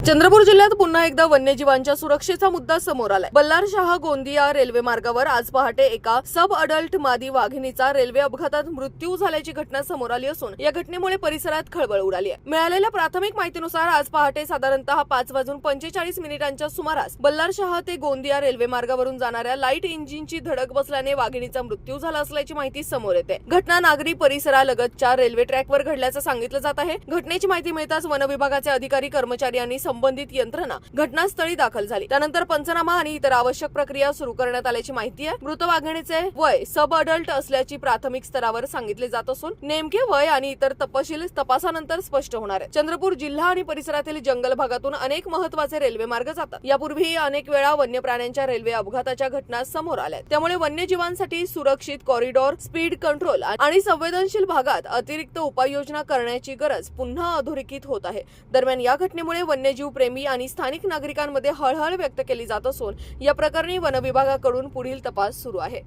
चंद्रपूर जिल्ह्यात पुन्हा एकदा वन्यजीवांच्या सुरक्षेचा मुद्दा समोर आलाय। बल्लारशाह गोंदिया रेल्वे मार्गावर आज पहाटे एका सब अडल्ट मादी वाघिणीचा रेल्वे अपघातात मृत्यू झाल्याची घटना समोर आली असून या घटनेमुळे परिसरात खळबळ उडाली आहे। मिळालेल्या प्राथमिक माहितीनुसार आज पहाटे साधारणतः 5:45 सुमारास बल्लारशाह ते गोंदिया रेल्वे मार्गावरून जाणाऱ्या लाईट इंजिनची धडक बसल्याने वाघिणीचा मृत्यू झाला असल्याची माहिती समोर येते। घटना नागरी परिसरालगतच्या रेल्वे ट्रॅकवर घडल्याचं सांगितलं जात आहे। घटनेची माहिती मिळताच वन विभागाचे अधिकारी कर्मचारी आणि संबंधित यंत्रणा घटनास्थळी दाखल झाली। त्यानंतर पंचनामा आणि इतर आवश्यक प्रक्रिया सुरू करण्यात आल्याची माहिती आहे। मृत वाघिणीचे वय सब अडल्ट असल्याची प्राथमिक स्तरावर सांगितले जात असून नेमके वय आणि इतर तपशील तपासानंतर स्पष्ट होणार आहे। चंद्रपूर जिल्हा आणि परिसरातील जंगल भागातून अनेक महत्त्वाचे रेल्वे मार्ग जातात। यापूर्वीही अनेक वेळा वन्य प्राण्यांच्या रेल्वे अपघाताच्या घटना समोर आल्या। त्यामुळे वन्यजीवांसाठी सुरक्षित कॉरिडॉर, स्पीड कंट्रोल आणि संवेदनशील भागात अतिरिक्त उपाययोजना करण्याची गरज पुन्हा अधोरेखित होत आहे। दरम्यान या घटनेमुळे वन्यजीव प्रेमी आणि स्थानिक नागरिकांमध्ये हळहळ व्यक्त केली जात असून या प्रकरणी वन विभागाकडून पुढील तपास सुरू आहे।